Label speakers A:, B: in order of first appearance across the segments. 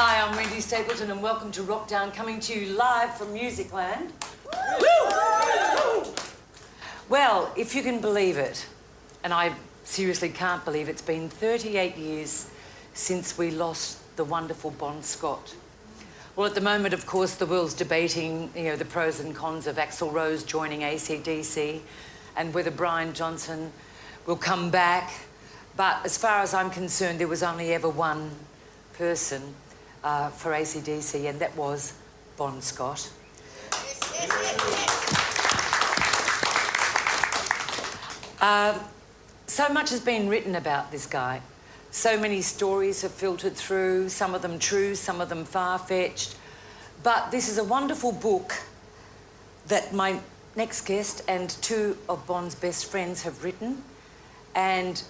A: Hi, I'm Wendy Stapleton and welcome to Wrokdown, coming to you live from Musicland. Well, if you can believe it, and I seriously can't believe it's been 38 years since we lost the wonderful Bon Scott. Well, at the moment, of course, the world's debating, the pros and cons of Axl Rose joining AC/DC and whether Brian Johnson will come back. But as far as I'm concerned, there was only ever one person for AC/DC, and that was Bon Scott. So much has been written about this guy. So many stories have filtered through, some of them true, some of them far-fetched. But this is a wonderful book that my next guest and two of Bon's best friends have written, and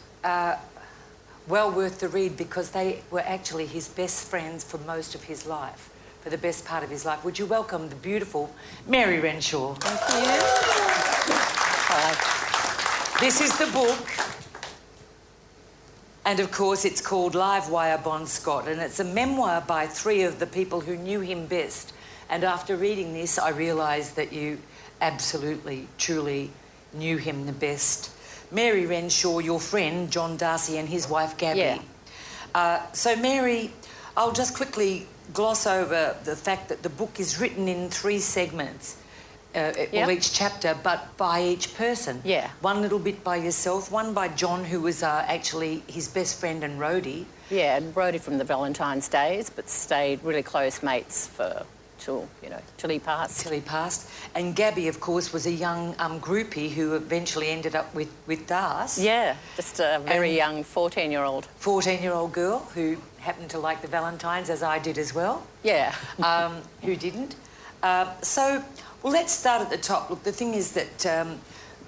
A: well worth the read because they were actually his best friends for most of his life, for the best part of his life. Would you welcome the beautiful Mary Renshaw?
B: Thank you. Hi.
A: This is the book. And of course, it's called Live Wire Bon Scott, and it's a memoir by three of the people who knew him best. And after reading this, I realised that you absolutely, truly knew him the best. Mary Renshaw, your friend, John Darcy, and his wife, Gabby.
B: Yeah.
A: So, Mary, I'll just quickly gloss over the fact that the book is written in 3 segments. Well, each chapter, but by each person.
B: Yeah.
A: One little bit by yourself, one by John, who was actually his best friend and roadie.
B: Yeah, and roadie from the Valentines days, but stayed really close mates till he passed.
A: Till he passed. And Gabby, of course, was a young groupie who eventually ended up with Darcy.
B: Yeah, just a very young 14-year-old.
A: 14-year-old girl who happened to like the Valentines, as I did as well.
B: Yeah.
A: Who didn't. Well, let's start at the top. Look, the thing is that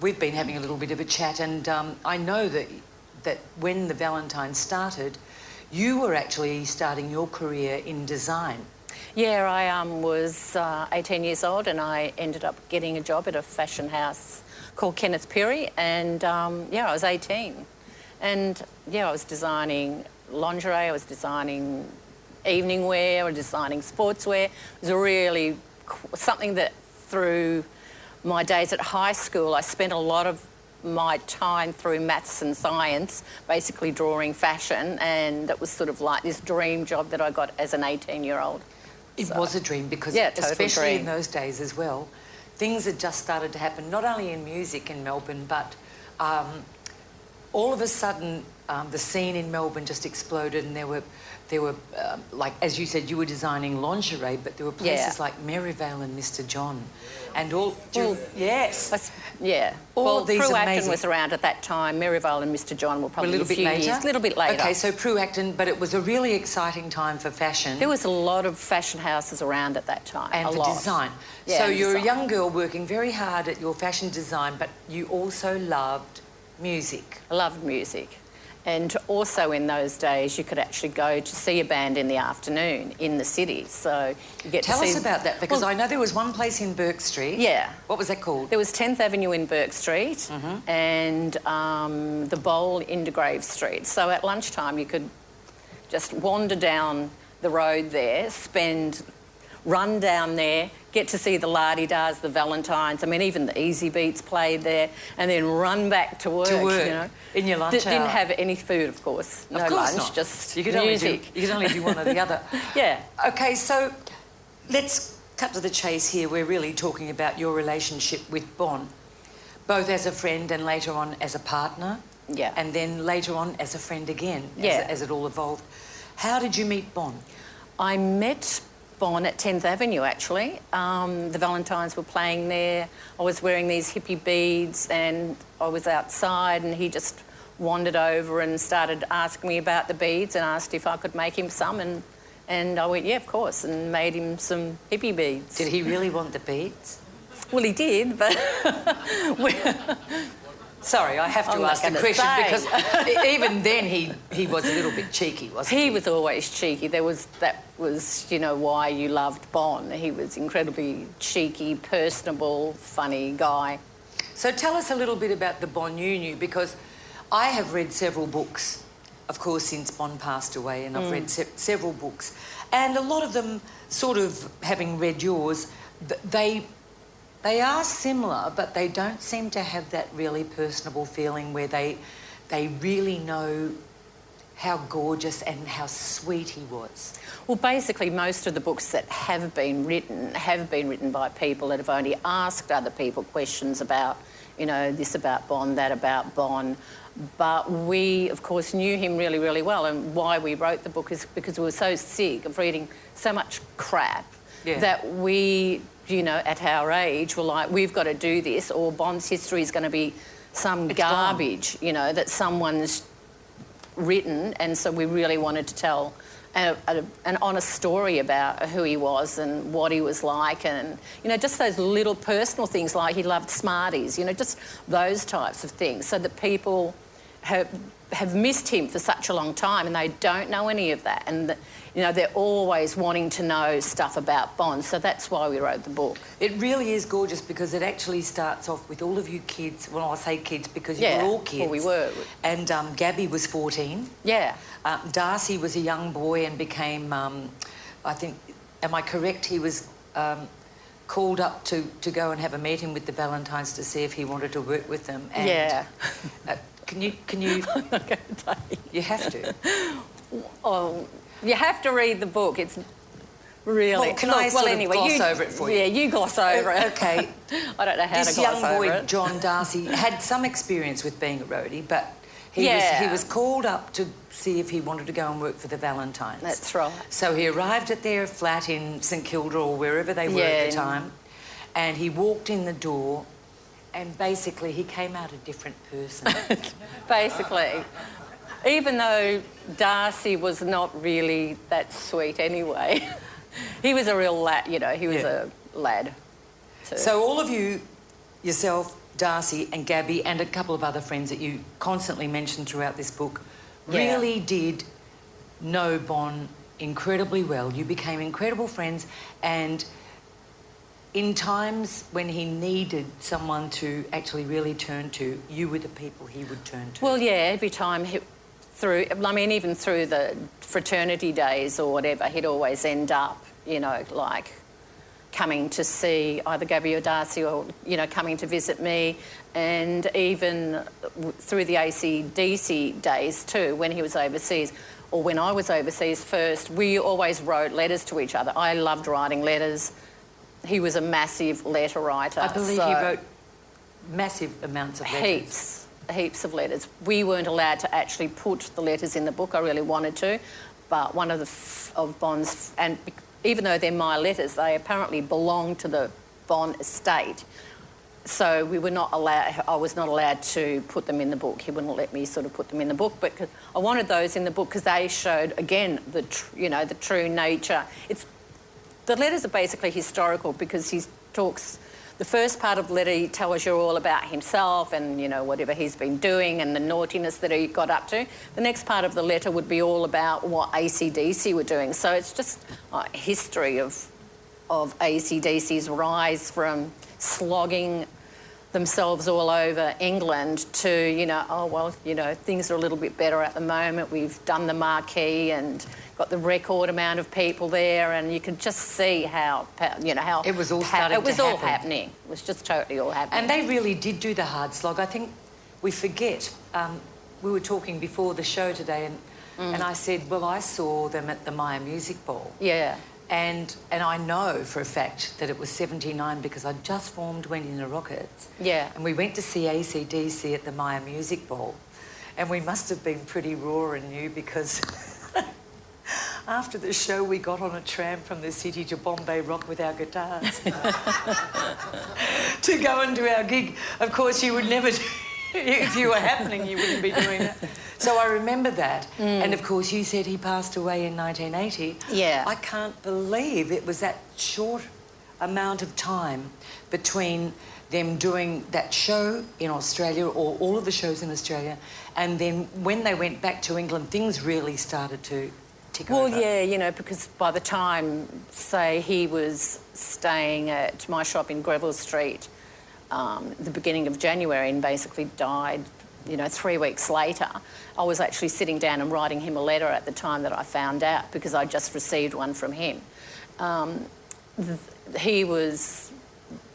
A: we've been having a little bit of a chat, and I know that when the Valentines started, you were actually starting your career in design.
B: Yeah, I was 18 years old and I ended up getting a job at a fashion house called Kenneth Perry, and I was 18. And I was designing lingerie, I was designing evening wear, I was designing sportswear. It was really something that through my days at high school, I spent a lot of my time through maths and science, basically drawing fashion, and that was sort of like this dream job that I got as an 18-year-old.
A: It was a dream because, especially in those days as well, things had just started to happen, not only in music in Melbourne, but all of a sudden the scene in Melbourne just exploded, and there were like, as you said, you were designing lingerie, but there were places like Maryvale and Mr. John, and all. Yes.
B: Yeah.
A: All these
B: Prue
A: amazing.
B: Acton was around at that time. Maryvale and Mr. John were probably
A: a little bit later.
B: A little bit later.
A: Okay, so Prue Acton, but it was a really exciting time for fashion.
B: There was a lot of fashion houses around at that time.
A: And for design.
B: Yeah,
A: so you're a young girl working very hard at your fashion design, but you also loved music.
B: I loved music. And also in those days, you could actually go to see a band in the afternoon in the city. So you get
A: Tell us about that, because I know there was one place in Burke Street.
B: Yeah.
A: What was that called?
B: There was 10th Avenue in Burke Street and the Bowl in DeGrave Street. So at lunchtime, you could just wander down the road there, run down there, get to see the La-Di-Dahs, the Valentines. I mean, even the Easy Beats played there, and then run back to work.
A: In your lunch hour.
B: Didn't have any food, of course. No lunch,
A: not.
B: Just
A: you could
B: music.
A: You could only do one or the other.
B: Yeah.
A: Okay, so let's cut to the chase here. We're really talking about your relationship with Bon, both as a friend and later on as a partner.
B: Yeah.
A: And then later on as a friend again, as it all evolved. How did you meet Bon?
B: I met Bon at 10th Avenue, actually. The Valentines were playing there. I was wearing these hippie beads and I was outside, and he just wandered over and started asking me about the beads and asked if I could make him some, and I went, yeah, of course, and made him some hippie beads.
A: Did he really want the beads?
B: Well, he did, but...
A: Sorry, I have to ask the question because even then he was a little bit cheeky, wasn't he?
B: He was always cheeky. That was, why you loved Bon. He was incredibly cheeky, personable, funny guy.
A: So tell us a little bit about the Bon you knew, because I have read several books of course, since Bond passed away, and I've read several books. And a lot of them, sort of having read yours, they are similar, but they don't seem to have that really personable feeling where they really know how gorgeous and how sweet he was.
B: Well, basically, most of the books that have been written by people that have only asked other people questions about, you know, this about Bond, that about Bond. But we, of course, knew him really, really well, and why we wrote the book is because we were so sick of reading so much crap that we, you know, at our age, were like, we've got to do this, or Bond's history is going to be some garbage, you know, that someone's written. And so we really wanted to tell an honest story about who he was and what he was like, and, you know, just those little personal things, like he loved Smarties, you know, just those types of things, so that people have missed him for such a long time and they don't know any of that, and you know, they're always wanting to know stuff about Bond. So that's why we wrote the book.
A: It really is gorgeous because it actually starts off with all of you kids. Well, I say kids because you were all kids.
B: Well, we were.
A: And Gabby was 14.
B: Yeah.
A: Darcy was a young boy and became, I think, am I correct? He was called up to go and have a meeting with the Valentines to see if he wanted to work with them. And,
B: yeah.
A: Can you?
B: I'm not going to tell you.
A: You have to.
B: Oh, you have to read the book. It's really...
A: Well, can I gloss over it for you?
B: Yeah, you gloss over it.
A: Okay.
B: I don't know how to gloss over it.
A: This young boy, John Darcy, had some experience with being a roadie, but he was called up to see if he wanted to go and work for the Valentines.
B: That's right.
A: So he arrived at their flat in St Kilda or wherever they were at the time, and he walked in the door, and basically he came out a different person.
B: Basically. Even though Darcy was not really that sweet anyway, he was a real lad, you know, he was a lad too.
A: So all of you, yourself, Darcy and Gabby and a couple of other friends that you constantly mention throughout this book, really did know Bond incredibly well. You became incredible friends, and in times when he needed someone to actually really turn to, you were the people he would turn to.
B: Well, yeah, every time even through the fraternity days or whatever, he'd always end up, you know, like coming to see either Gabby or Darcy, or, you know, coming to visit me. And even through the AC/DC days too, when he was overseas, or when I was overseas first, we always wrote letters to each other. I loved writing letters. He was a massive letter writer.
A: I believe he wrote massive amounts of letters.
B: Heaps of letters. We weren't allowed to actually put the letters in the book. I really wanted to, but one of Bond's, and even though they're my letters, they apparently belong to the Bond estate. So we were not allowed. I was not allowed to put them in the book. He wouldn't let me sort of put them in the book, but I wanted those in the book because they showed again the true nature. The letters are basically historical because he talks. The first part of the letter, he tells you all about himself and, you know, whatever he's been doing and the naughtiness that he got up to. The next part of the letter would be all about what AC/DC were doing. So it's just a history of AC/DC's rise from slogging themselves all over England to, you know, oh, well, you know, things are a little bit better at the moment. We've done the marquee and got the record amount of people there, and you could just see how, you know, how...
A: It was all starting to happen.
B: It was all happening. It was just totally all happening.
A: And they really did do the hard slog. I think we forget. We were talking before the show today, and I said, well, I saw them at the Maya Music Bowl.
B: Yeah.
A: And I know for a fact that it was 79 because I just formed Wendy and the Rockets.
B: Yeah.
A: And we went to see AC/DC at the Maya Music Bowl. And we must have been pretty raw and new because after the show we got on a tram from the city to Bombay Rock with our guitars to go and do our gig. Of course, you would never do... If you were happening, you wouldn't be doing that. So I remember that. And, of course, you said he passed away in 1980.
B: Yeah.
A: I can't believe it was that short amount of time between them doing that show in Australia, or all of the shows in Australia, and then when they went back to England, things really started to tick over.
B: Well, yeah, you know, because by the time, say, he was staying at my shop in Greville Street, the beginning of January, and basically died 3 weeks later, I was actually sitting down and writing him a letter at the time that I found out, because I just received one from him.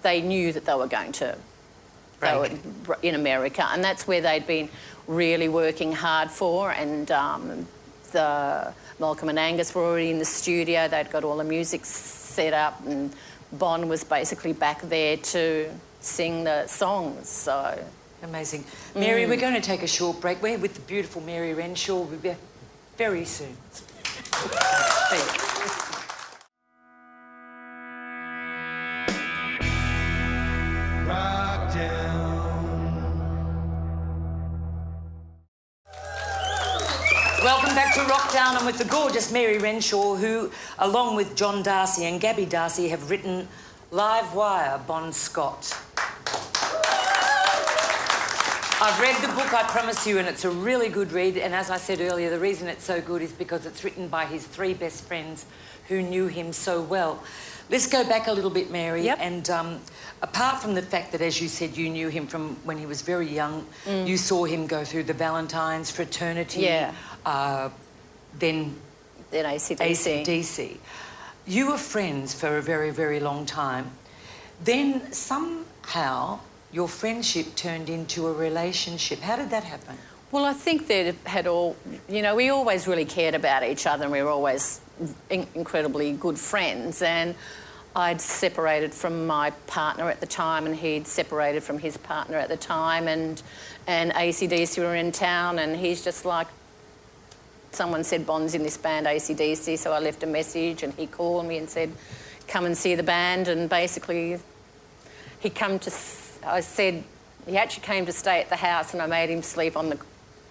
B: They knew that they were going to, they were in America, and that's where they'd been really working hard for, and the Malcolm and Angus were already in the studio. They'd got all the music set up, and Bon was basically back there to sing the songs. So
A: amazing. Mary, we're going to take a short break. We're with the beautiful Mary Renshaw. We'll be back very soon. Welcome back to Wrokdown. I'm with the gorgeous Mary Renshaw, who, along with John Darcy and Gabby Darcy, have written Live Wire, Bon Scott. I've read the book, I promise you, and it's a really good read. And as I said earlier, the reason it's so good is because it's written by his 3 best friends who knew him so well. Let's go back a little bit, Mary.
B: Yep.
A: And apart from the fact that, as you said, you knew him from when he was very young, you saw him go through the Valentines, fraternity, then AC/DC. You were friends for a very, very long time. Then somehow your friendship turned into a relationship. How did that happen?
B: Well, I think that it had we always really cared about each other, and we were always incredibly good friends. And I'd separated from my partner at the time, and he'd separated from his partner at the time, and AC/DC were in town, and he's just like, someone said Bon's in this band AC/DC, so I left a message, and he called me and said, come and see the band. And basically he actually came to stay at the house, and I made him sleep on the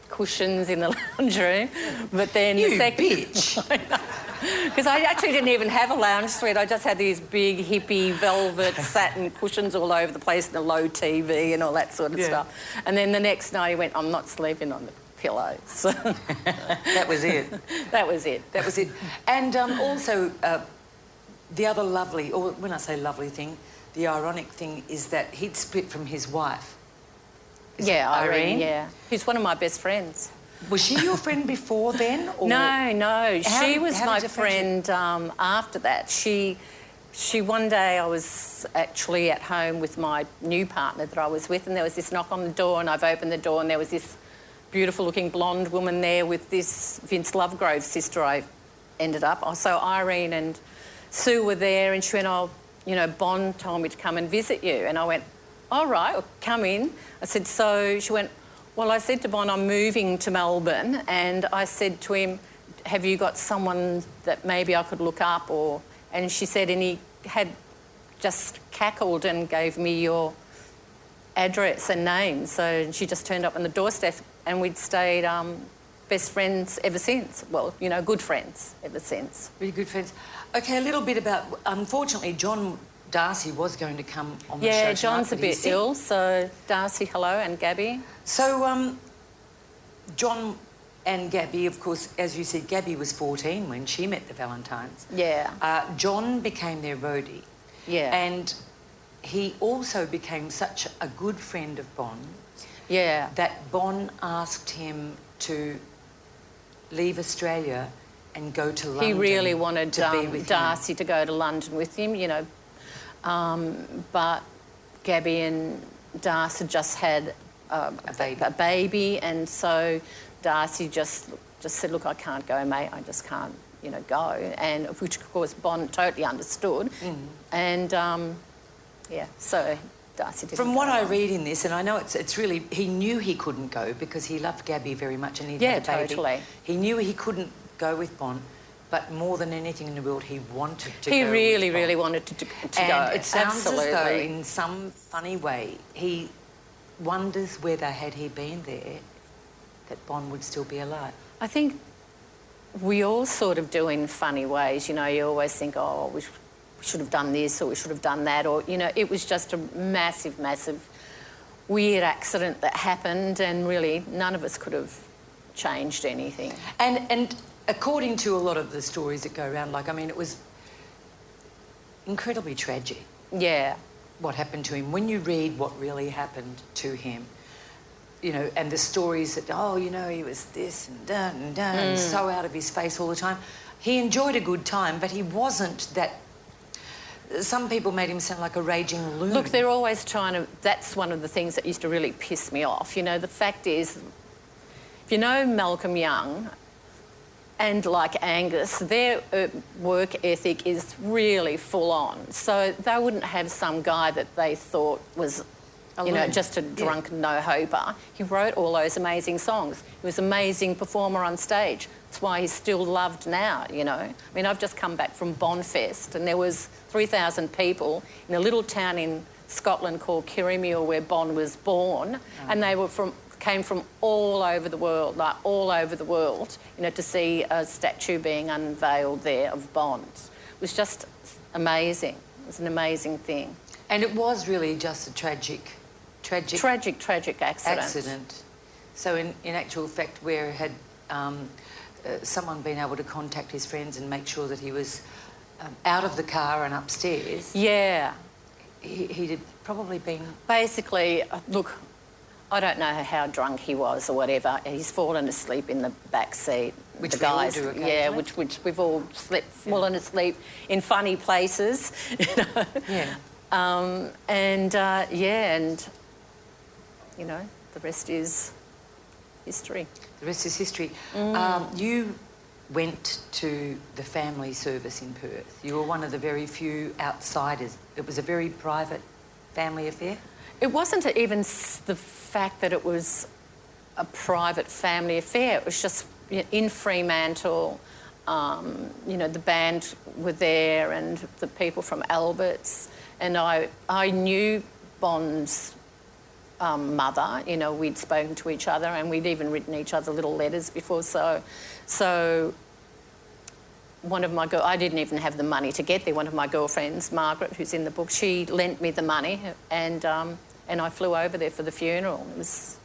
B: cushions in the lounge room. But then
A: bitch.
B: Because I actually didn't even have a lounge suite. I just had these big hippie velvet satin cushions all over the place, and a low TV and all that sort of stuff. And then the next night he went, I'm not sleeping on the pillows.
A: That was it.
B: That was it.
A: That was it. And also, the other lovely, or when I say lovely thing, the ironic thing is that he'd split from his wife.
B: Irene, yeah. Who's one of my best friends.
A: Was she your friend before then? Or?
B: No. She was my friend after that. She one day, I was actually at home with my new partner that I was with, and there was this knock on the door, and I've opened the door, and there was this beautiful-looking blonde woman there with this Vince Lovegrove's sister I ended up. So Irene and Sue were there, and she went, Bon told me to come and visit you. And I went, all right, well, come in. I said, so she went, well, I said to Bon, I'm moving to Melbourne, and I said to him, have you got someone that maybe I could look up? And she said, and he had just cackled and gave me your address and name. So she just turned up on the doorstep, and we'd stayed best friends ever since. Well, good friends ever since.
A: Really good friends. Okay, a little bit about, unfortunately, John Darcy was going to come on the show.
B: Yeah, John's a bit ill, so Darcy, hello, and Gabby.
A: So, John and Gabby, of course, as you said, Gabby was 14 when she met the Valentines.
B: Yeah.
A: John became their roadie.
B: Yeah.
A: And he also became such a good friend of Bon.
B: Yeah.
A: That Bon asked him to leave Australia and go to London.
B: He really wanted Darcy
A: him.
B: to go to London with him, but Gabby and Darcy just had a baby, and so Darcy just said, look, I can't go, mate, I just can't, go, and which, of course, Bon totally understood. And, so Darcy didn't
A: From
B: go
A: what I
B: on.
A: read in this, and I know it's really, he knew he couldn't go because he loved Gabby very much and he had a baby.
B: Totally.
A: He knew he couldn't go with Bon, but more than anything in the world, he wanted to go.
B: He really,
A: with Bon.
B: really wanted to go.
A: And it sounds
B: Absolutely.
A: as though, in some funny way, he wonders whether, had he been there, that Bon would still be alive. I
B: think we all sort of do in funny ways. You always think, oh, we should have done this or we should have done that, or, it was just a massive, massive weird accident that happened, and really none of us could have changed anything.
A: And according to a lot of the stories that go around, it was incredibly tragic.
B: Yeah.
A: What happened to him. When you read what really happened to him, you know, and the stories that, oh, you know, he was this and that and that and so out of his face all the time. He enjoyed a good time, but he wasn't that... Some people made him sound like a raging loon.
B: Look, they're always trying to... That's one of the things that used to really piss me off. You know, the fact is, if you know Malcolm Young and like Angus, their work ethic is really full on. So they wouldn't have some guy that they thought was, you know, just a drunken no-hoper. He wrote all those amazing songs. He was an amazing performer on stage. That's why he's still loved now, you know. I mean, I've just come back from Bonfest and there was 3,000 people in a little town in Scotland called Kirriemuir where Bon was born, and they were came from all over the world, like all over the world, you know, to see a statue being unveiled there of Bon. It was just amazing. It was an amazing thing.
A: And it was really just a tragic
B: accident.
A: So in actual fact, where had someone been able to contact his friends and make sure that he was out of the car and upstairs...
B: Yeah.
A: He'd have probably been...
B: Basically, look, I don't know how drunk he was or whatever. He's fallen asleep in the back seat.
A: Which
B: the
A: we all
B: guys,
A: do occasionally.
B: yeah, which we've all fallen asleep in funny places, you know.
A: Yeah.
B: And you know, the rest is history.
A: The rest is history. You went to the family service in Perth. You were one of the very few outsiders. It was a very private family affair?
B: It wasn't even the fact that it was a private family affair. It was just, you know, in Fremantle, you know, the band were there and the people from Albert's. And I knew Bon's mother, you know, we'd spoken to each other and we'd even written each other little letters before. So one of my I didn't even have the money to get there. One of my girlfriends, Margaret, who's in the book, she lent me the money and I flew over there for the funeral. It was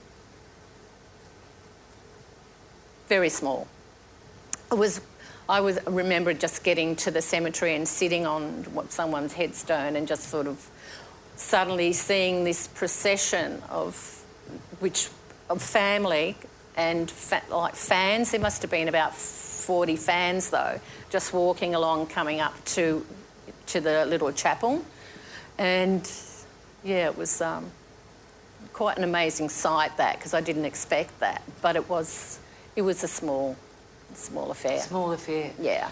B: very small. I remember just getting to the cemetery and sitting on someone's headstone and just sort of suddenly seeing this procession of family and like fans. There must have been about 40 fans though, just walking along, coming up to the little chapel, and yeah, it was quite an amazing sight that, because I didn't expect that, but it was a small affair.
A: Small affair.
B: Yeah.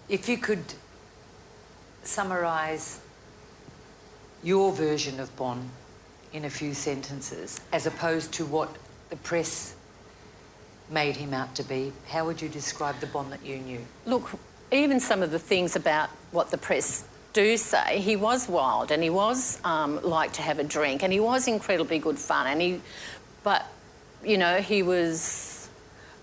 A: If you could summarise your version of Bon in a few sentences, as opposed to what the press made him out to be, how would you describe the Bon that you knew? Look,
B: Even some of the things about what the press do say, he was wild and he was like to have a drink and he was incredibly good fun but, you know, he was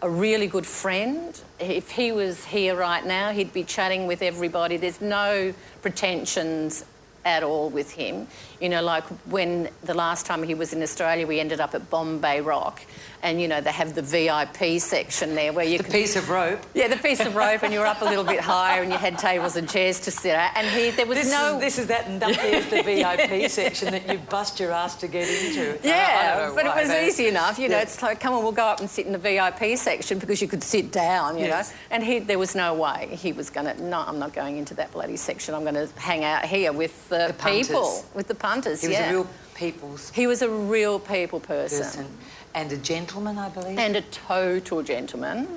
B: a really good friend. If he was here right now, he'd be chatting with everybody. There's no pretensions at all with him. You know, like when the last time he was in Australia, we ended up at Bombay Rock, and, you know, they have the VIP section there where you
A: The piece of rope.
B: Yeah, the piece of rope, and you were up a little bit higher and you had tables and chairs to sit at, and there was
A: This is that, and up there's the VIP section that you bust your ass to get into.
B: Yeah, but it was easy enough, you know, it's like, come on, we'll go up and sit in the VIP section because you could sit down, you know, and there was no way he was going to, no, I'm not going into that bloody section, I'm going to hang out here with the people, with the punters,
A: He was a real people's...
B: He was a real people person.
A: And a gentleman, I believe?
B: And a total gentleman.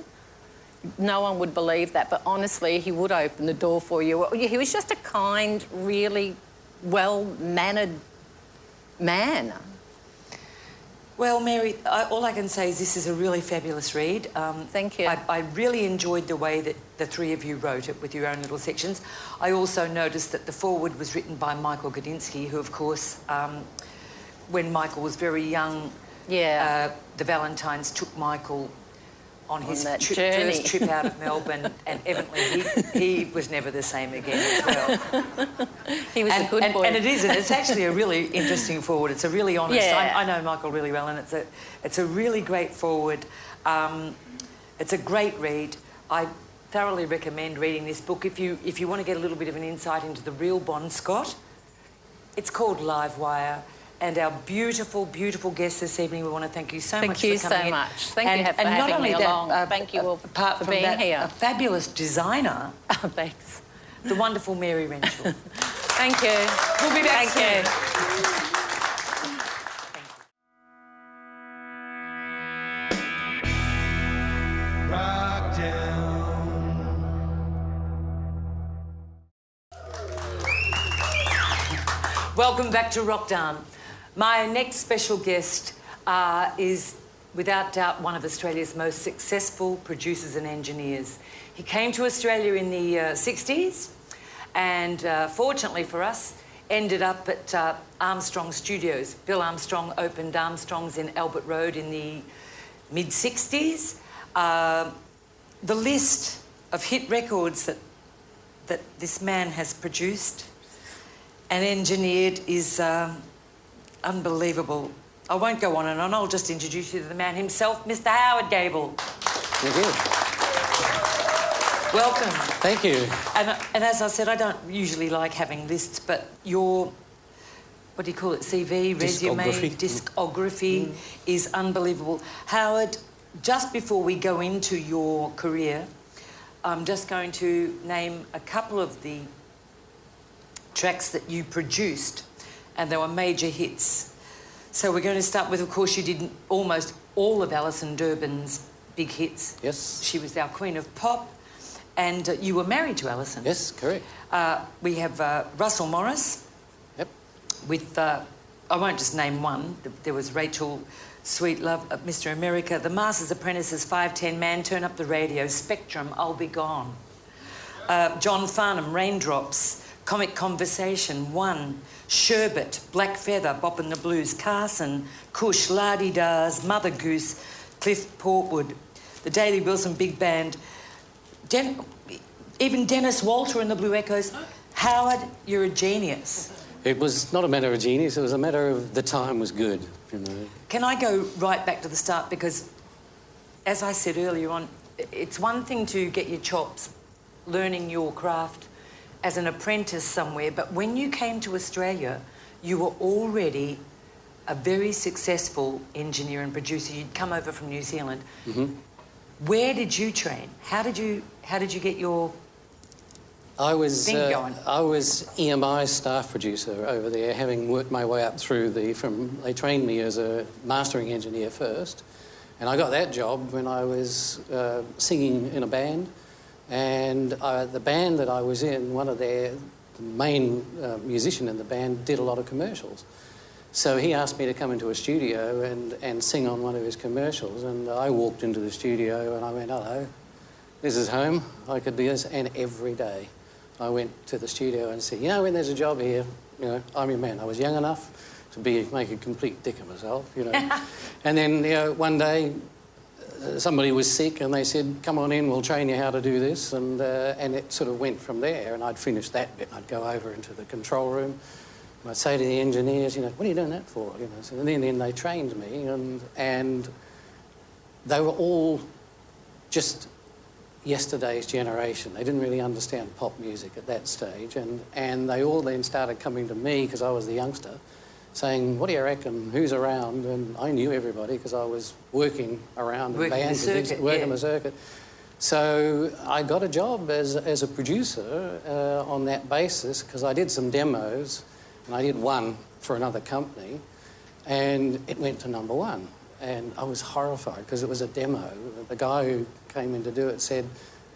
B: No one would believe that, but honestly, he would open the door for you. He was just a kind, really well-mannered man.
A: Well, Mary, all I can say is this is a really fabulous read.
B: Thank you.
A: I really enjoyed the way that the three of you wrote it with your own little sections. I also noticed that the foreword was written by Michael Gudinski, who, of course, when Michael was very young, the Valentines took Michael on his first trip out of Melbourne, and evidently he was never the same again as well.
B: He was a good boy.
A: And it's actually a really interesting forward. It's a really honest...
B: Yeah.
A: I know Michael really well, and it's a really great forward. It's a great read. I thoroughly recommend reading this book if you want to get a little bit of an insight into the real Bon Scott. It's called Live Wire, and our beautiful, beautiful guest this evening. We want to thank you so much for coming in.
B: Thank you so much. Thank you for having me along. Thank you all
A: apart
B: for
A: from
B: being
A: that,
B: here.
A: A fabulous designer,
B: Oh, thanks.
A: the wonderful Mary Renshaw.
B: Thank you.
A: We'll be back soon.
B: Thank you.
A: Welcome back to Wrokdown. My next special guest is, without doubt, one of Australia's most successful producers and engineers. He came to Australia in the 60s and, fortunately for us, ended up at Armstrong Studios. Bill Armstrong opened Armstrongs in Albert Road in the mid-60s. The list of hit records that this man has produced and engineered is unbelievable. I won't go on and on. I'll just introduce you to the man himself, Mr. Howard Gable.
C: Thank you.
A: Welcome.
C: Thank you.
A: And as I said, I don't usually like having lists, but your, what do you call it, CV, resume, discography is unbelievable. Howard, just before we go into your career, I'm just going to name a couple of the tracks that you produced, and they were major hits. So we're going to start with, of course, you did almost all of Alison Durbin's big hits.
C: Yes.
A: She was our queen of pop, and you were married to Alison.
C: Yes, correct.
A: We have Russell Morris.
C: Yep.
A: With, I won't just name one, there was Rachel Sweet Love, Mr. America, The Masters Apprentices, 510 Man, Turn Up the Radio, Spectrum, I'll Be Gone. John Farnham, Raindrops, Comic Conversation, One, Sherbet, Black Feather, Bop and the Blues, Carson, Cush, La-Di-Dahs, Mother Goose, Cliff Portwood, the Daly Wilson Big Band, even Dennis Walter and the Blue Echoes. Howard, you're a genius.
C: It was not a matter of genius, it was a matter of the time was good, you know.
A: Can I go right back to the start? Because, as I said earlier on, it's one thing to get your chops learning your craft as an apprentice somewhere, but when you came to Australia, you were already a very successful engineer and producer. You'd come over from New Zealand. Mm-hmm. Where did you train? How did you get your thing going?
C: I was EMI's staff producer over there, having worked my way up through they trained me as a mastering engineer first, and I got that job when I was singing in a band. And the band that I was in, the main musician in the band did a lot of commercials. So he asked me to come into a studio and sing on one of his commercials, and I walked into the studio and I went, hello, this is home, I could do this. And every day I went to the studio and said, you know, when there's a job here, you know, I'm your man. I was young enough to make a complete dick of myself, you know. And then, you know, one day somebody was sick and they said, come on in, we'll train you how to do this. And it sort of went from there. And I'd finish that bit. I'd go over into the control room and I'd say to the engineers, you know, what are you doing that for? You know, so then they trained me and they were all just yesterday's generation. They didn't really understand pop music at that stage. And they all then started coming to me, because I was the youngster, saying, what do you reckon, who's around? And I knew everybody because I was working around in bands and things, working the circuit. So I got a job as a producer on that basis, because I did some demos, and I did one for another company, and it went to #1. And I was horrified because it was a demo. The guy who came in to do it said,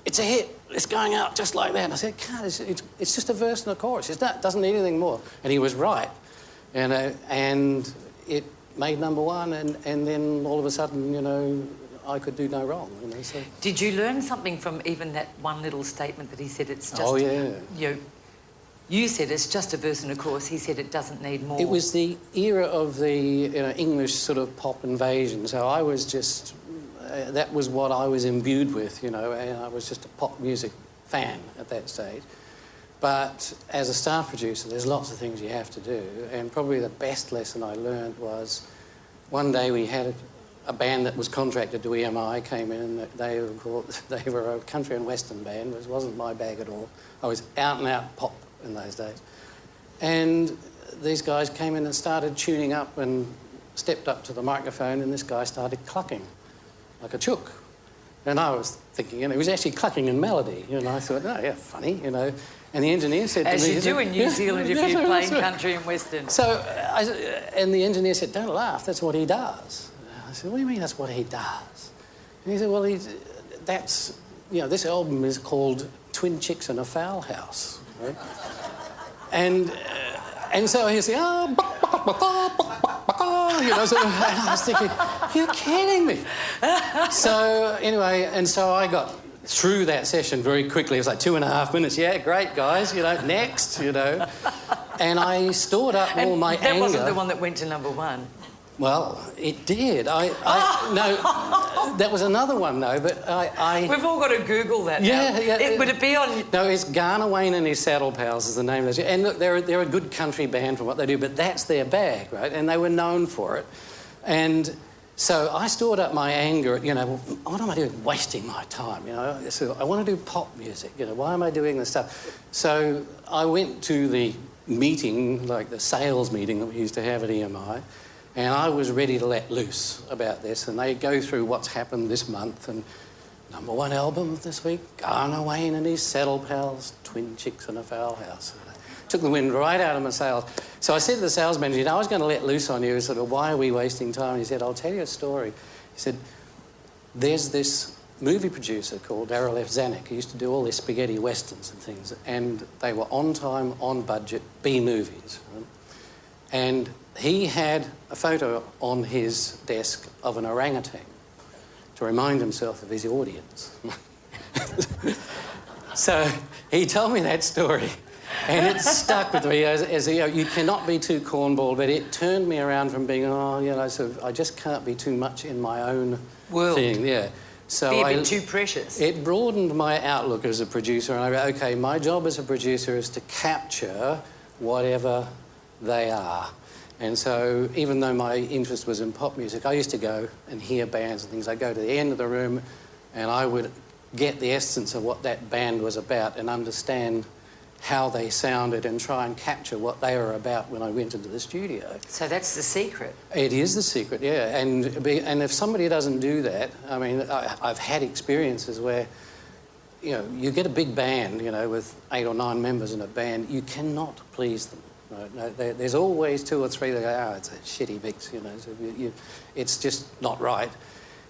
C: it's a hit, it's going out just like that. And I said, God, it's just a verse and a chorus. It doesn't need anything more. And he was right. And it made #1, and then all of a sudden, you know, I could do no wrong. You know, so.
A: Did you learn something from even that one little statement that he said? It's just.
C: Oh yeah.
A: You said it's just a verse and a chorus. He said it doesn't need more.
C: It was the era of the English sort of pop invasion. So I was just that was what I was imbued with, you know, and I was just a pop music fan at that stage. But as a staff producer, there's lots of things you have to do, and probably the best lesson I learned was one day we had a band that was contracted to EMI came in, and they were a country and western band, which wasn't my bag at all. I was out and out pop in those days. And these guys came in and started tuning up and stepped up to the microphone, and this guy started clucking like a chook. And I was thinking, he was actually clucking in melody. And I thought, oh, yeah, funny, And the engineer said to me...
A: As you do in New Zealand if you're playing country and western.
C: So, and the engineer said, don't laugh, that's what he does. I said, what do you mean that's what he does? And he said, well, that's... this album is called Twin Chicks in a Fowl House. Right? And so he said, so, and I was thinking, you're kidding me. So anyway, and so I got through that session very quickly. It was like 2.5 minutes. Yeah, great, guys, next, And I stored up all my anger.
A: That wasn't the one that went to #1.
C: Well, it did. No, that was another one, though, but
A: We've all got to Google that now.
C: Yeah.
A: Would it be on...
C: No, it's Garner Wayne and his Saddle Pals is the name of it. And look, they're a good country band for what they do, but that's their bag, right? And they were known for it. And so I stored up my anger, what am I doing? Wasting my time, So I want to do pop music, why am I doing this stuff? So I went to the meeting, like the sales meeting that we used to have at EMI, and I was ready to let loose about this. And they go through what's happened this month. And #1 album this week, Garner Wayne and his Saddle Pals, Twin Chicks in a Fowl House. Took the wind right out of my sails. So I said to the sales manager, I was going to let loose on you. Sort of, why are we wasting time? And he said, I'll tell you a story. He said, there's this movie producer called Darryl F. Zanuck who used to do all these spaghetti westerns and things. And they were on time, on budget, B movies. Right? And he had a photo on his desk of an orangutan to remind himself of his audience. So he told me that story, and it stuck with me as you cannot be too cornball, but it turned me around from being, I just can't be too much in my own
A: world.
C: Thing. Yeah. So
A: be a bit too precious.
C: It broadened my outlook as a producer, and I went, okay, my job as a producer is to capture whatever they are. And so even though my interest was in pop music, I used to go and hear bands and things. I'd go to the end of the room and I would get the essence of what that band was about and understand how they sounded and try and capture what they were about when I went into the studio.
A: So that's the secret.
C: It is the secret, yeah. And if somebody doesn't do that, I mean, I've had experiences where, you get a big band, with 8 or 9 members in a band, you cannot please them. No, there's always 2 or 3 that go, it's a shitty mix, so it's just not right.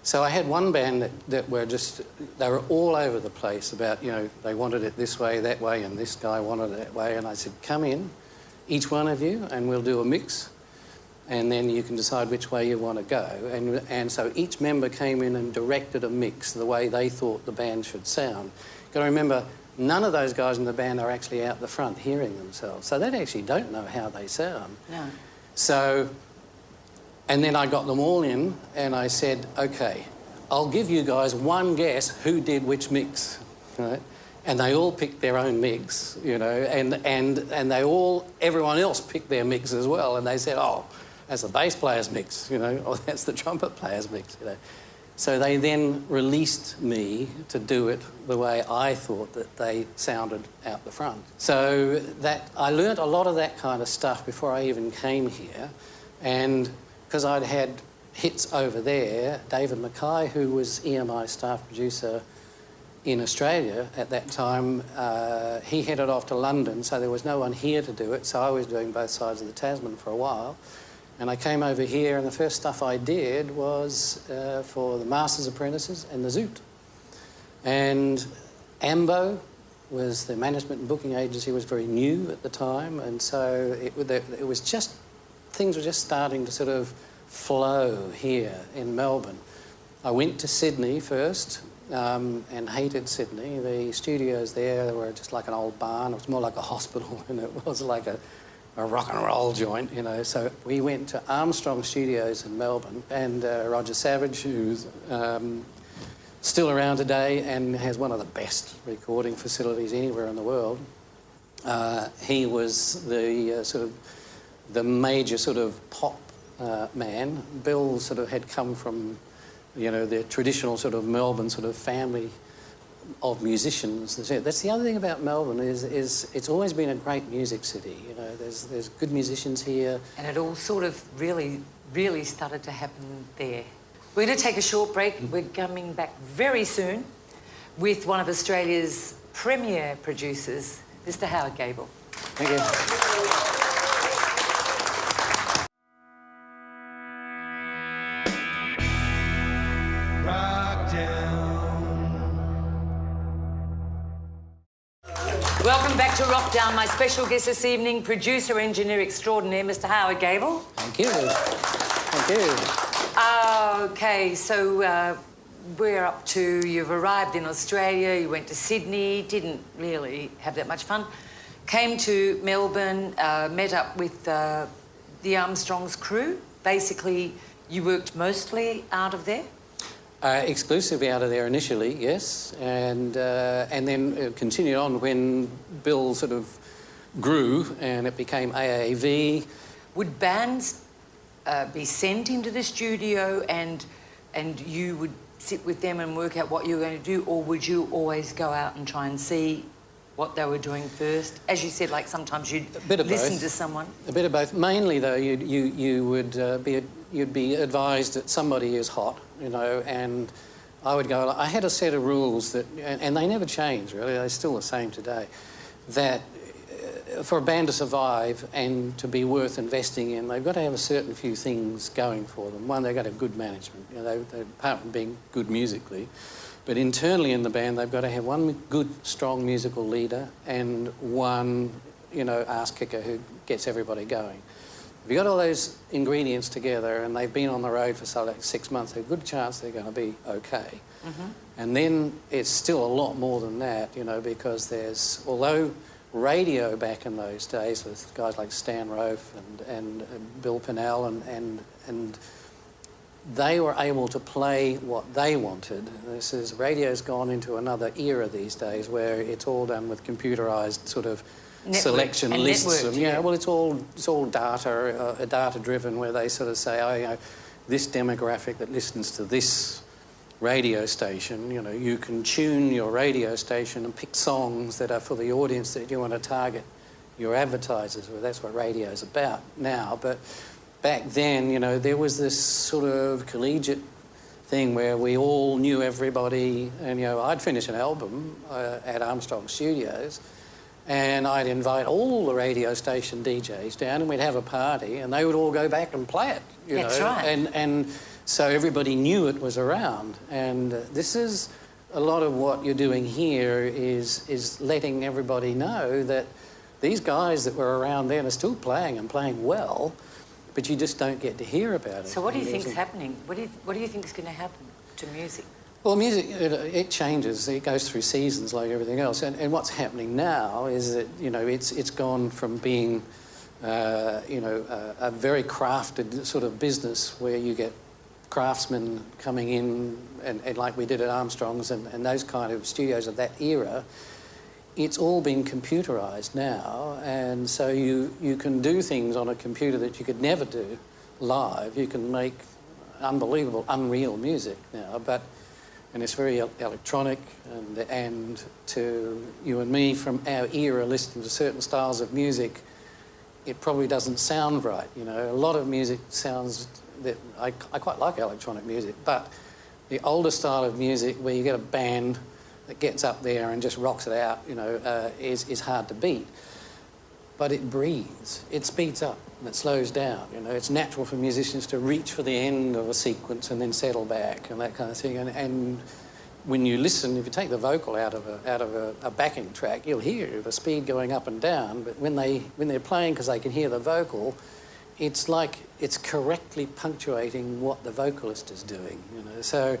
C: So I had one band that were they were all over the place about, they wanted it this way, that way, and this guy wanted it that way. And I said, come in, each one of you, and we'll do a mix, and then you can decide which way you want to go. And so each member came in and directed a mix the way they thought the band should sound. You've got to remember, none of those guys in the band are actually out the front hearing themselves. So they actually don't know how they sound.
A: No.
C: So, and then I got them all in and I said, okay, I'll give you guys one guess who did which mix, right? And they all picked their own mix, and everyone else picked their mix as well. And they said, oh, that's the bass player's mix, or that's the trumpet player's mix, So they then released me to do it the way I thought that they sounded out the front. So that I learnt a lot of that kind of stuff before I even came here. And because I'd had hits over there, David Mackay, who was EMI staff producer in Australia at that time, he headed off to London, so there was no one here to do it. So I was doing both sides of the Tasman for a while. And I came over here, and the first stuff I did was for the Masters Apprentices and the Zoot. And Ambo was the management and booking agency, was very new at the time, and so it was just, things were just starting to sort of flow here in Melbourne. I went to Sydney first and hated Sydney. The studios there were just like an old barn. It was more like a hospital than it was like a rock and roll joint, So we went to Armstrong Studios in Melbourne, and Roger Savage, who's still around today and has one of the best recording facilities anywhere in the world. He was the the major sort of pop man. Bill sort of had come from, the traditional sort of Melbourne sort of family of musicians. That's the other thing about Melbourne is it's always been a great music city. there's good musicians here.
A: And it all sort of really started to happen there. We're going to take a short break. We're coming back very soon with one of Australia's premier producers, Mr. Howard Gable.
C: Thank you.
A: Welcome back to Wrokdown. My special guest this evening, producer, engineer extraordinaire, Mr. Howard Gable.
C: Thank you. Thank you.
A: Okay, so we're up to, you've arrived in Australia, you went to Sydney, didn't really have that much fun, came to Melbourne, met up with the Armstrongs crew. Basically, you worked mostly out of there?
C: Exclusively out of there initially, yes, and then continued on when Bill sort of grew and it became AAV.
A: Would bands be sent into the studio and you would sit with them and work out what you were going to do, or would you always go out and try and see what they were doing first? As you said, like sometimes you'd listen to someone. A
C: bit of both. Mainly, though, you would you'd be advised that somebody is hot, you know, and I would go. I had a set of rules that, and they never change really. They're still the same today. That for a band to survive and to be worth investing in, they've got to have a certain few things going for them. One, they've got to have good management. You know, they apart from being good musically. But internally in the band, they've got to have one good, strong musical leader and one, you know, ass kicker who gets everybody going. If you've got all those ingredients together and they've been on the road for like 6 months, there's a good chance they're going to be okay. Mm-hmm. And then it's still a lot more than that, you know, because there's, although radio back in those days with guys like Stan Rofe and Bill Pinnell and they were able to play what they wanted. This is, radio's gone into another era these days where it's all done with computerised sort of selection lists. Well, it's all data driven, where they sort of say, oh, you know, this demographic that listens to this radio station, you know, you can tune your radio station and pick songs that are for the audience that you want to target your advertisers with. That's what radio's about now, but back then, you know, there was this sort of collegiate thing where we all knew everybody, and, you know, I'd finish an album at Armstrong Studios and I'd invite all the radio station DJs down and we'd have a party and they would all go back and play it, you know.
A: That's right.
C: And so everybody knew it was around. And this is a lot of what you're doing here is letting everybody know that these guys that were around then are still playing and playing well, but you just don't get to hear about it.
A: So what do you think's happening? What do you think is going to happen to music?
C: Well, music, it changes. It goes through seasons like everything else. And what's happening now is that, you know, it's gone from being, you know, a very crafted sort of business where you get craftsmen coming in and like we did at Armstrongs and those kind of studios of that era. It's all been computerised now, and so you can do things on a computer that you could never do live. You can make unbelievable, unreal music now, and it's very electronic, and to you and me from our era listening to certain styles of music, it probably doesn't sound right. You know, a lot of music sounds that I quite like electronic music, but the older style of music where you get a band that gets up there and just rocks it out, you know, is hard to beat. But it breathes, it speeds up and it slows down. You know, it's natural for musicians to reach for the end of a sequence and then settle back and that kind of thing. And when you listen, if you take the vocal out of a backing track, you'll hear the speed going up and down. But when they're playing because they can hear the vocal, it's like it's correctly punctuating what the vocalist is doing. You know, so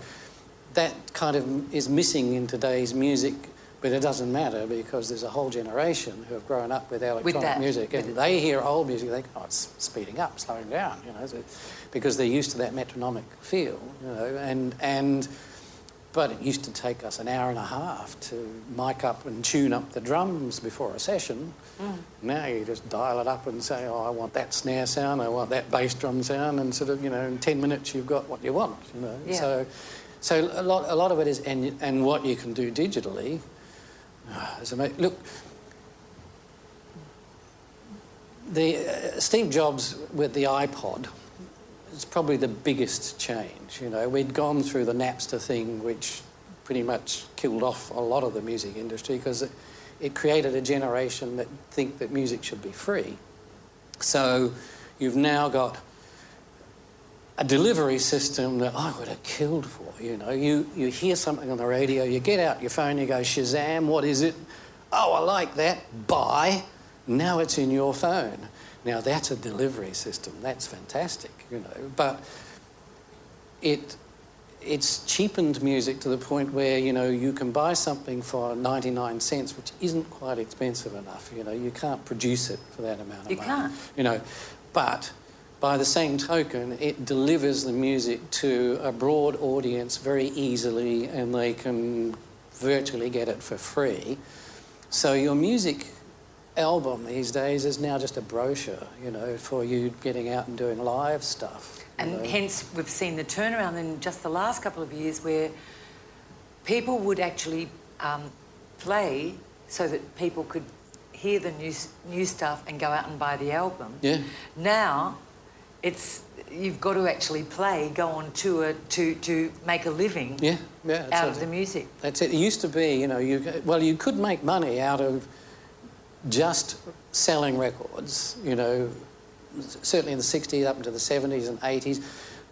C: that kind of is missing in today's music. But it doesn't matter because there's a whole generation who have grown up with electronic music, and they hear old music, they think, oh, it's speeding up, slowing down, you know, because they're used to that metronomic feel, you know, but it used to take us an hour and a half to mic up and tune up the drums before a session. Now you just dial it up and say, oh, I want that snare sound, I want that bass drum sound, and sort of, you know, in 10 minutes you've got what you want, you know.
A: Yeah.
C: So a lot of it is, and what you can do digitally. Look, Steve Jobs with the iPod is probably the biggest change. You know, we'd gone through the Napster thing, which pretty much killed off a lot of the music industry because it created a generation that think that music should be free. So you've now got a delivery system that I would have killed for, you know. You hear something on the radio, you get out your phone, you go, Shazam, what is it? Oh, I like that, buy. Now it's in your phone. Now that's a delivery system, that's fantastic, you know. But it's cheapened music to the point where, you know, you can buy something for 99 cents, which isn't quite expensive enough, you know. You can't produce it for that amount of money.
A: You can't.
C: You know, but by the same token, it delivers the music to a broad audience very easily and they can virtually get it for free. So your music album these days is now just a brochure, you know, for you getting out and doing live stuff.
A: And hence we've seen the turnaround in just the last couple of years where people would actually play so that people could hear the new stuff and go out and buy the album.
C: Yeah.
A: Now you've got to actually play, go on tour to make a living out of the music. That's
C: it. It used to be, you know, you could make money out of just selling records, you know, certainly in the 60s up into the 70s and 80s.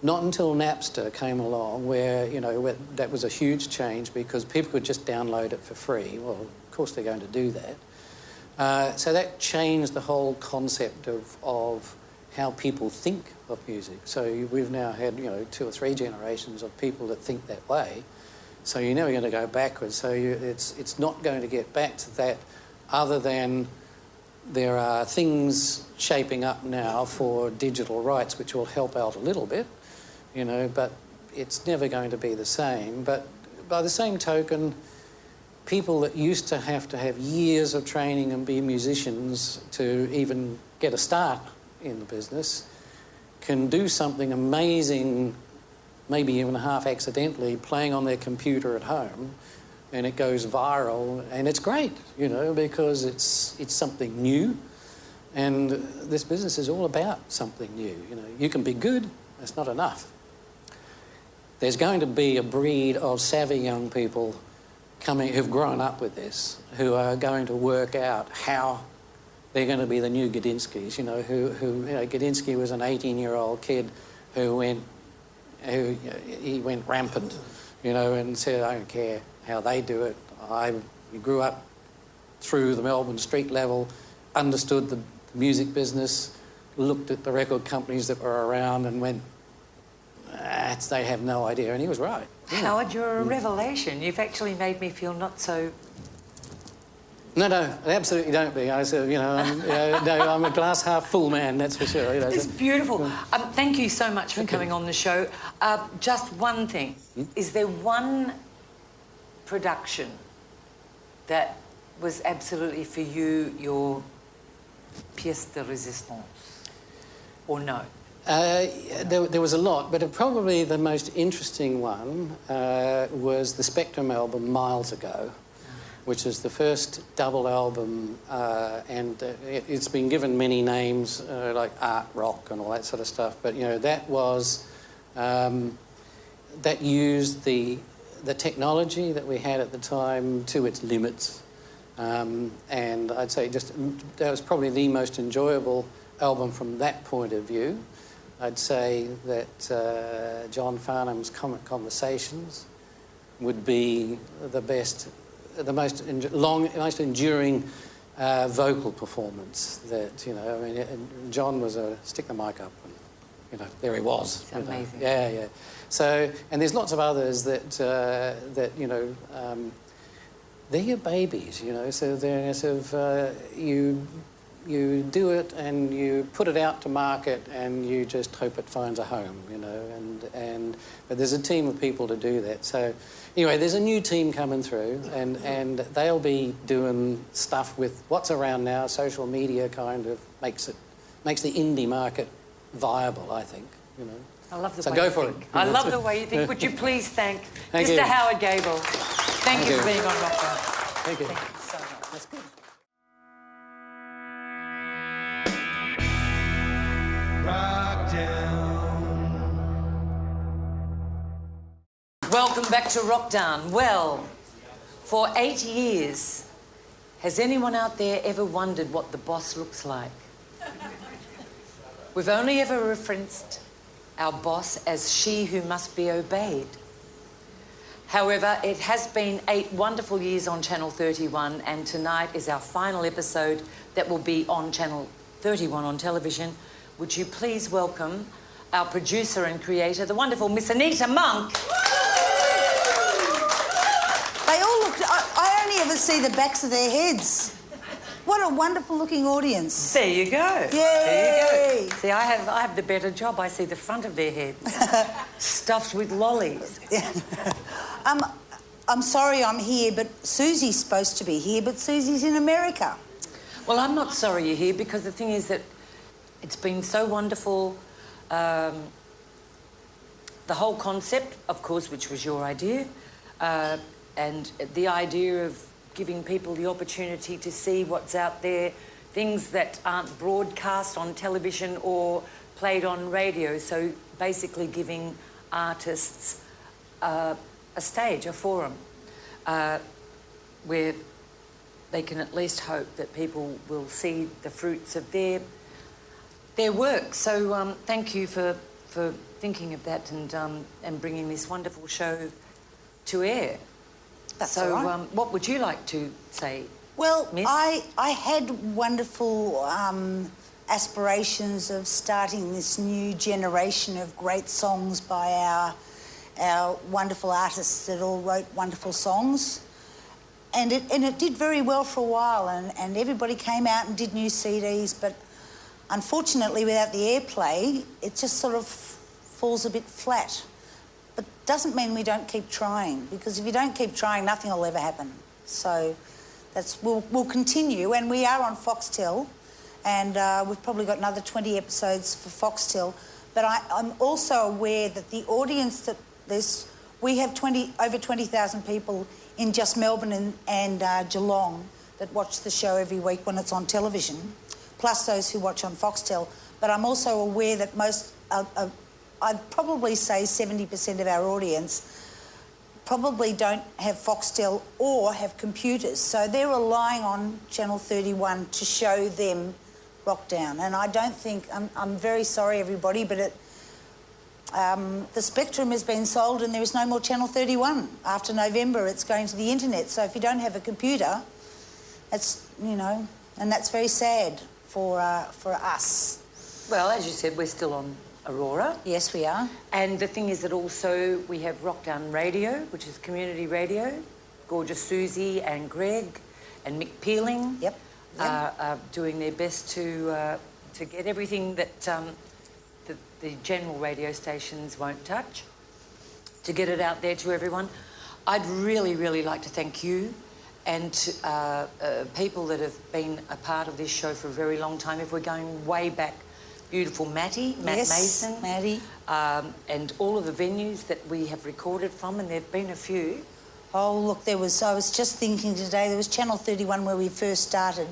C: Not until Napster came along where, you know, that was a huge change because people could just download it for free. Well, of course they're going to do that. So that changed the whole concept of how people think of music. So we've now had, you know, 2 or 3 generations of people that think that way. So you're never going to go backwards. So it's not going to get back to that other than there are things shaping up now for digital rights which will help out a little bit, you know, but it's never going to be the same. But by the same token, people that used to have years of training and be musicians to even get a start in the business can do something amazing, maybe even half accidentally, playing on their computer at home, and it goes viral, and it's great, you know, because it's something new, and this business is all about something new. You know, you can be good, that's not enough. There's going to be a breed of savvy young people coming who've grown up with this, who are going to work out how they're going to be the new Gudinskis, you know, who you know, Gudinski was an 18-year-old kid who went rampant, you know, and said, I don't care how they do it. He grew up through the Melbourne street level, understood the music business, looked at the record companies that were around and went, they have no idea, and he was right.
A: Howard, you're a revelation. You've actually made me feel not so...
C: No, absolutely don't be. I said, you know, I'm a glass half full man, that's for sure. You know,
A: it's beautiful. Thank you so much for coming on the show. Just one thing. Is there one production that was absolutely for you your pièce de résistance? Or no?
C: There was a lot, but probably the most interesting one was the Spectrum album Miles Ago, which is the first double album, and it's been given many names, like art rock and all that sort of stuff. But you know, that was that used the technology that we had at the time to its limits, and I'd say that was probably the most enjoyable album from that point of view. I'd say that John Farnham's Comic Conversations would be the best. The most enduring vocal performance that, you know, I mean, John was stick the mic up and, you know, there he was.
A: It's amazing.
C: Yeah. So, and there's lots of others that you know, they're your babies, you know, so they're sort of, you do it and you put it out to market and you just hope it finds a home, you know, but there's a team of people to do that. So anyway, there's a new team coming through and they'll be doing stuff with what's around now. Social media kind of makes the indie market viable, I think, you know.
A: I love the
C: so
A: way
C: go
A: you
C: for
A: think.
C: it.
A: I love the way you think. Would you please thank Mr.
C: you.
A: Howard Gable. Thank you for being on Wrokdown.
C: Thank you.
A: Thank you so much.
C: That's good.
A: welcome back to Wrokdown. Well, for 8 years, has anyone out there ever wondered what the boss looks like? We've only ever referenced our boss as she who must be obeyed. However, it has been 8 wonderful years on Channel 31, and tonight is our final episode that will be on Channel 31 on television. Would you please welcome our producer and creator, the wonderful Miss Anita Monk.
D: They all look... I only ever see the backs of their heads. What a wonderful-looking audience.
A: There you go.
D: Yay!
A: There you go. See, I have the better job. I see the front of their heads, stuffed with lollies.
D: I'm sorry I'm here, but Susie's supposed to be here, but Susie's in America.
A: Well, I'm not sorry you're here, because the thing is that it's been so wonderful. The whole concept, of course, which was your idea, and the idea of giving people the opportunity to see what's out there, things that aren't broadcast on television or played on radio. So basically giving artists a stage, a forum, where they can at least hope that people will see the fruits of their work. So thank you for thinking of that and bringing this wonderful show to air.
D: That's
A: so
D: all right.
A: what would you like to say,
D: Well,
A: Miss?
D: I had wonderful aspirations of starting this new generation of great songs by our wonderful artists that all wrote wonderful songs. And it did very well for a while, and everybody came out and did new CDs, but unfortunately, without the airplay, it just sort of falls a bit flat. But doesn't mean we don't keep trying, because if you don't keep trying, nothing will ever happen. So we'll continue, and we are on Foxtel, and we've probably got another 20 episodes for Foxtel. But I'm also aware that the audience that we have over 20,000 people in just Melbourne and Geelong that watch the show every week when it's on television, plus those who watch on Foxtel. But I'm also aware that I'd probably say 70% of our audience probably don't have Foxtel or have computers. So they're relying on Channel 31 to show them Wrokdown. And I don't think... I'm very sorry, everybody, but the spectrum has been sold and there is no more Channel 31. After November, it's going to the internet. So if you don't have a computer, it's, and that's very sad for us.
A: Well, as you said, we're still on Aurora.
D: Yes, we are.
A: And the thing is that also we have Wrokdown Radio, which is community radio. Gorgeous Susie and Greg and Mick Peeling are doing their best to get everything that the general radio stations won't touch, to get it out there to everyone. I'd really, really like to thank you and people that have been a part of this show for a very long time. If we're going way back, beautiful Matt Mason,
D: Matty,
A: and all of the venues that we have recorded from, and there've been a few.
D: Oh, look, I was just thinking today, there was Channel 31 where we first started,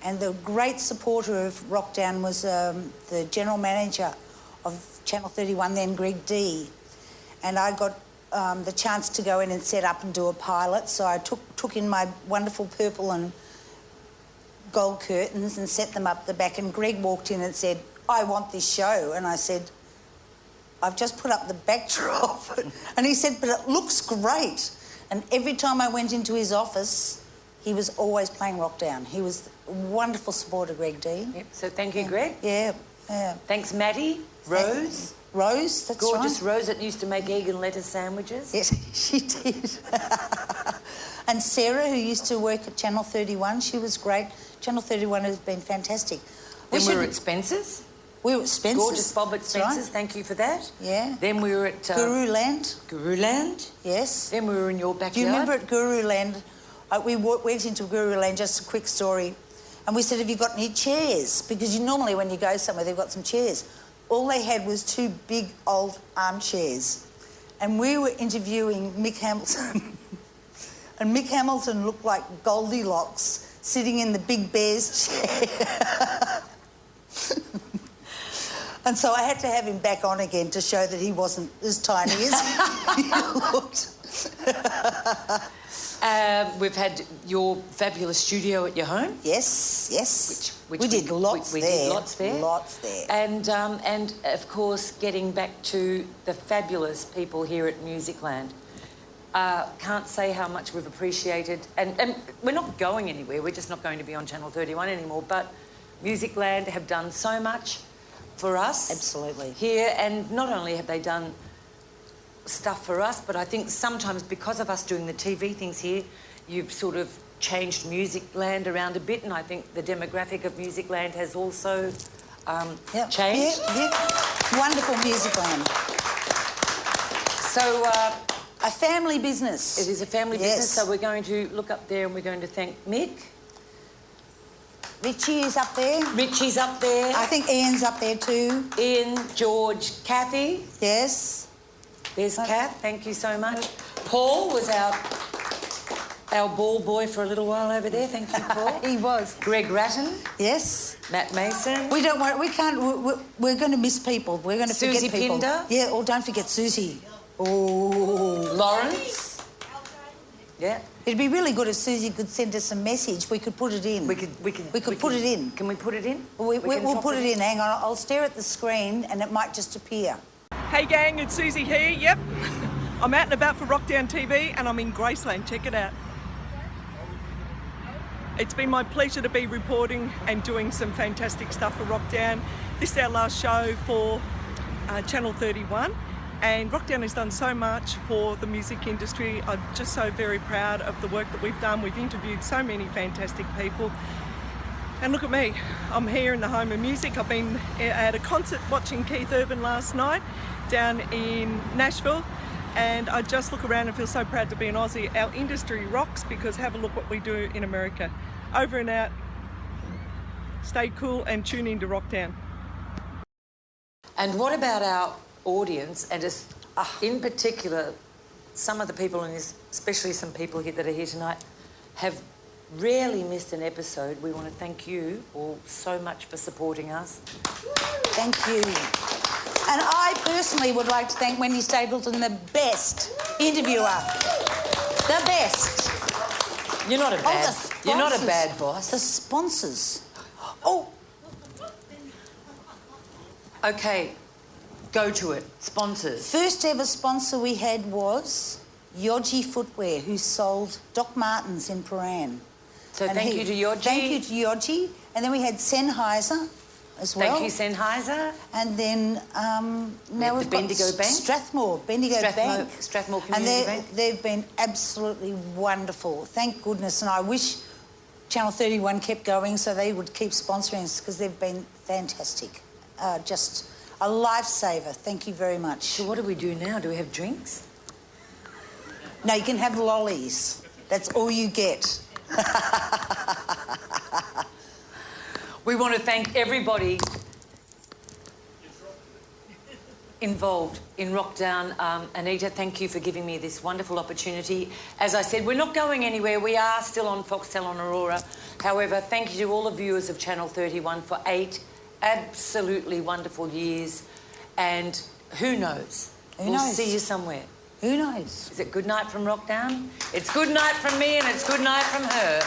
D: and the great supporter of Wrokdown was the general manager of Channel 31 then, Greg D. And I got the chance to go in and set up and do a pilot, so I took in my wonderful purple and gold curtains and set them up the back, and Greg walked in and said, "I want this show." And I said, "I've just put up the backdrop." And he said, "But it looks great." And every time I went into his office, he was always playing Wrokdown. He was a wonderful supporter, Greg D.
A: Yep. So thank you, Greg.
D: Yeah.
A: Thanks, Maddie. Rose.
D: Rose, that's
A: Gorgeous
D: right.
A: Rose that used to make egg and lettuce sandwiches.
D: Yes, she did. And Sarah, who used to work at Channel 31, she was great. Channel 31 has been fantastic.
A: Then we were at Spencer's.
D: We were at Spencer's.
A: Gorgeous Bob at
D: That's
A: Spencer's,
D: right.
A: thank you for that.
D: Yeah.
A: Then we were at...
D: Guruland.
A: Guruland.
D: Yes.
A: Then we were in your backyard.
D: Do you remember at Guruland? We went into Guruland, just a quick story, and we said, "Have you got any chairs?" Because normally when you go somewhere, they've got some chairs. All they had was 2 big old armchairs. And we were interviewing Mick Hamilton. And Mick Hamilton looked like Goldilocks sitting in the big bear's chair. And so I had to have him back on again to show that he wasn't as tiny as he looked.
A: We've had your fabulous studio at your home.
D: Yes, yes.
A: Which
D: we did lots
A: we
D: there.
A: did lots there.
D: Lots there.
A: And of course, getting back to the fabulous people here at Musicland. Can't say how much we've appreciated, and we're not going anywhere. We're just not going to be on Channel 31 anymore. But Musicland have done so much for us.
D: Absolutely.
A: Here, and not only have they done stuff for us, but I think sometimes because of us doing the TV things here, you've sort of changed Musicland around a bit, and I think the demographic of Musicland has also changed.
D: Yeah. Wonderful Musicland.
A: So
D: a family business.
A: it is a family
D: Yes.
A: business, so we're going to look up there and we're going to thank Mick.
D: Richie is up there.
A: Richie's up there.
D: I think Ian's up there too.
A: Ian, George, Kathy.
D: Yes.
A: There's Kath, thank you so much. Paul was our ball boy for a little while over there, thank you, Paul.
D: He was.
A: Greg Ratton,
D: Yes.
A: Matt Mason.
D: We don't worry. We can't. We're going to miss people. We're going to forget
A: Susie
D: people.
A: Pinder.
D: Yeah. Oh, don't forget Susie. Oh.
A: Lawrence. Yeah.
D: It'd be really good if Susie could send us a message. We could put it in.
A: We could
D: put it in.
A: Can we put it in?
D: We'll
A: drop
D: put it in. Hang on. I'll stare at the screen and it might just appear.
E: Hey gang, it's Susie here, yep. I'm out and about for Wrokdown TV and I'm in Graceland, check it out. It's been my pleasure to be reporting and doing some fantastic stuff for Wrokdown. This is our last show for Channel 31 and Wrokdown has done so much for the music industry. I'm just so very proud of the work that we've done. We've interviewed so many fantastic people. And look at me, I'm here in the home of music. I've been at a concert watching Keith Urban last night down in Nashville, and I just look around and feel so proud to be an Aussie. Our industry rocks because have a look what we do in America. Over and out, stay cool and tune into Wrokdown.
A: And what about our audience, and just, in particular, some of the people in this, especially some people here that are here tonight, have rarely missed an episode. We want to thank you all so much for supporting us.
D: Thank you. And I personally would like to thank Wendy Stapleton, the best interviewer. The best.
A: You're not a bad.
D: The
A: You're not a
D: sponsors.
A: bad boss.
D: The sponsors. Oh,
A: Okay, go to it. Sponsors.
D: first ever sponsor we had was Yogi Footwear, who sold Doc Martens in Paran.
A: So
D: And
A: thank you to Yogi.
D: Thank you to Yogi. And then we had Sennheiser as well.
A: Thank you, Sennheiser.
D: And then now
A: the
D: we've got
A: Bendigo Bank.
D: Strathmore Bank.
A: Strathmore
D: And
A: Community Bank.
D: they've been absolutely wonderful. Thank goodness. And I wish Channel 31 kept going so they would keep sponsoring us because they've been fantastic. Just a lifesaver. Thank you very much.
A: So what do we do now? Do we have drinks?
D: No, you can have lollies. That's all you get.
A: We want to thank everybody involved in Wrokdown. Anita, thank you for giving me this wonderful opportunity. As I said, we're not going anywhere. We are still on Foxtel on Aurora. However, thank you to all the viewers of Channel 31 for 8 absolutely wonderful years. And who knows?
D: Who
A: We'll
D: knows?
A: see you somewhere.
D: Who knows?
A: Is it good night from Wrokdown? It's good night from me and it's good night from her.